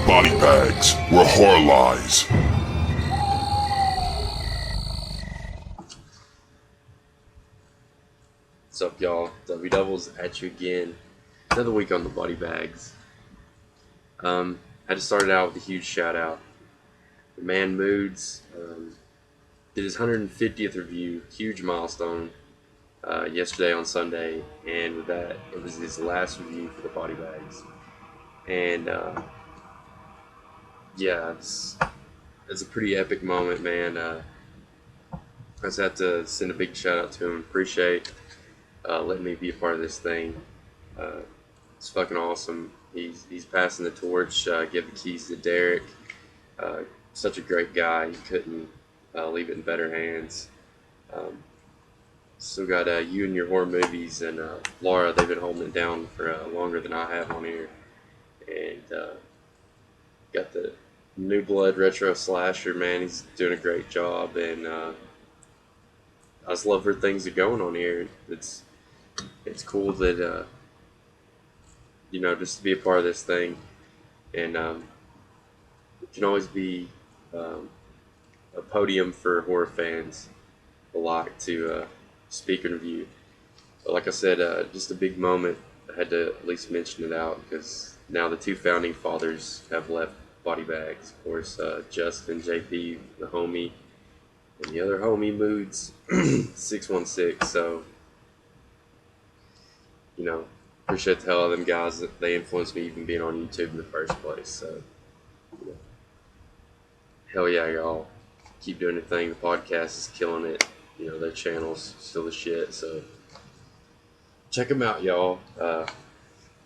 Body bags where horror lies. What's up, y'all? W Doubles at you again. Another week on the body bags. I just started out with a huge shout out. The man Moods did his 150th review, huge milestone, yesterday on Sunday, and with that, it was his last review for the body bags. And yeah, it's a pretty epic moment, man. I just have to send a big shout out to him. Appreciate letting me be a part of this thing. It's fucking awesome. He's passing the torch. Give the keys to Derek. Such a great guy. You couldn't leave it in better hands. Still got you and your horror movies and Laura. They've been holding it down for longer than I have on here. And got the New Blood retro slasher. Man, he's doing a great job. And I just love where things are going on here. It's cool that just to be a part of this thing, and it can always be a podium for horror fans alike to speak and review. But like I said, just a big moment. I had to at least mention it out because now the two founding fathers have left body bags. Of course, Justin, JP, the homie, and the other homie Moods 616. So, appreciate the hell out of them guys. That they influenced me even being on YouTube in the first place. So, hell yeah, y'all. Keep doing your thing. The podcast is killing it. Their channel's still the shit. So, check them out, y'all.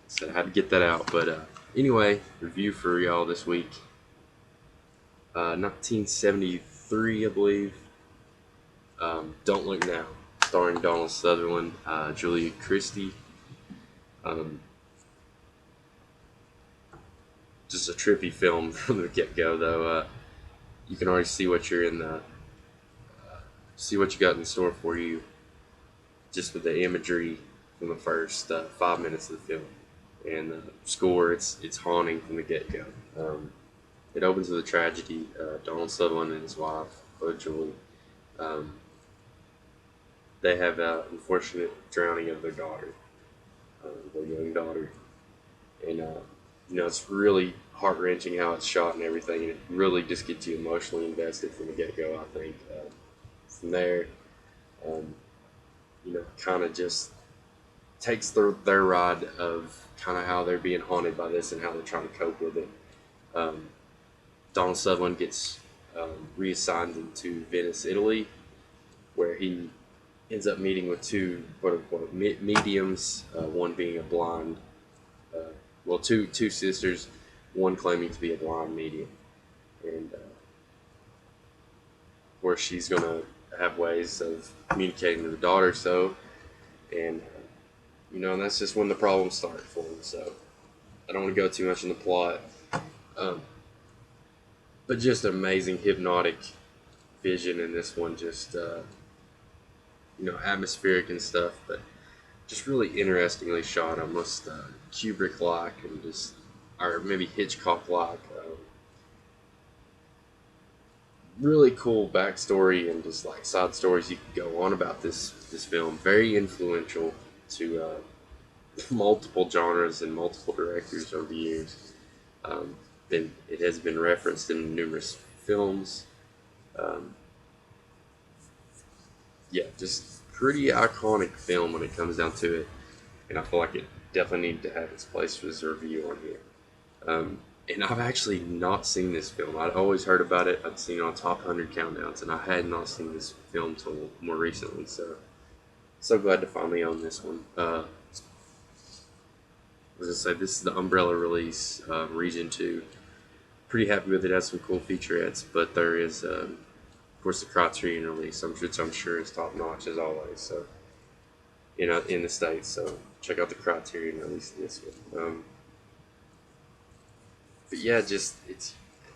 So I had to get that out. But anyway, review for y'all this week. 1973, I believe. Don't Look Now. Starring Donald Sutherland, Julia Christie. Just a trippy film from the get-go, though. You can already see what you're see what you got in store for you, just with the imagery from the first 5 minutes of the film, and the score. It's haunting from the get-go. It opens with a tragedy. Donald Sutherland and his wife, Julie, they have an unfortunate drowning of their daughter. Their young daughter, and it's really heart-wrenching how it's shot and everything, and it really just gets you emotionally invested from the get-go. I think from there, kind of just takes their ride of kind of how they're being haunted by this and how they're trying to cope with it. Donald Sutherland gets reassigned into Venice, Italy, where he ends up meeting with two quote-unquote mediums, one being a blind, two sisters, one claiming to be a blind medium. And of course she's going to have ways of communicating to the daughter, and that's just when the problems start for them. So I don't want to go too much in the plot, but just amazing hypnotic vision in this one, just atmospheric and stuff, but just really interestingly shot, almost Kubrick-like, and or maybe Hitchcock-like. Really cool backstory and just like side stories you could go on about this film. Very influential to multiple genres and multiple directors over the years. It has been referenced in numerous films. Just pretty iconic film when it comes down to it, and I feel like it definitely needed to have its place for this review on here. And I've actually not seen this film. I'd always heard about it. I'd seen it on top 100 countdowns, and I had not seen this film till more recently. So glad to finally own this one. As I say, this is the Umbrella release, Region 2. Pretty happy with it. It has some cool featurettes, but there is, of course, the Criterion release, which I'm sure is top notch as always. So, in the States. So check out the Criterion release of this one. But yeah, it's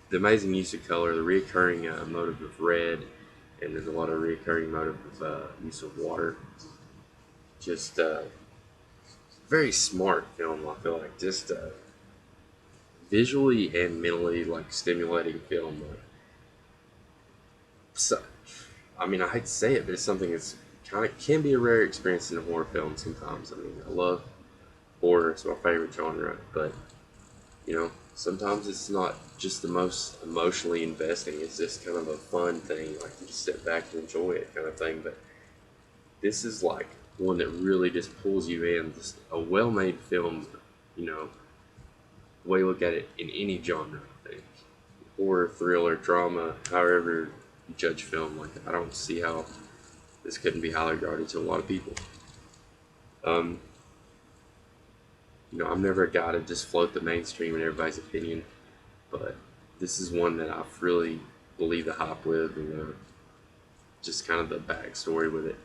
the amazing use of color, the reoccurring motive of red, and there's a lot of reoccurring motive of use of water. Just very smart film. I feel like just visually and mentally like stimulating film. So, I mean, I hate to say it, but it's something that's kind of can be a rare experience in a horror film sometimes. I mean, I love horror; it's my favorite genre, but sometimes it's not just the most emotionally investing. It's just kind of a fun thing, like you just sit back and enjoy it, kind of thing. But this is like one that really just pulls you in. Just a well-made film, you know, the way you look at it in any genre. I think horror, thriller, drama, however you judge film. Like I don't see how this couldn't be highly regarded to a lot of people. Um, I'm never a guy to just float the mainstream in everybody's opinion, but this is one that I've really believed the hype with, and just kind of the backstory with it.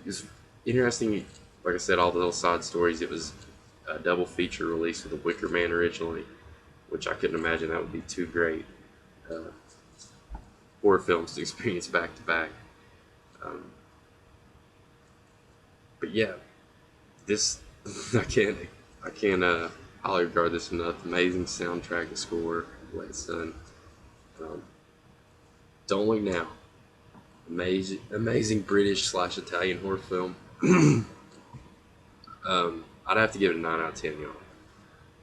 It's interesting. Like I said, all the little side stories. It was a double feature release with The Wicker Man originally, which I couldn't imagine that would be two great uh, horror films to experience back to back. Um, But yeah, this I can't highly regard this enough. Amazing soundtrack and score, Late Sun. Um, Don't Look Now. Amazing British slash Italian horror film. I'd have to give it a 9 out of 10, y'all.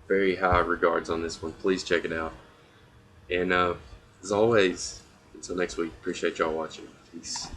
Very high regards on this one. Please check it out. And as always, until next week, appreciate y'all watching. Peace.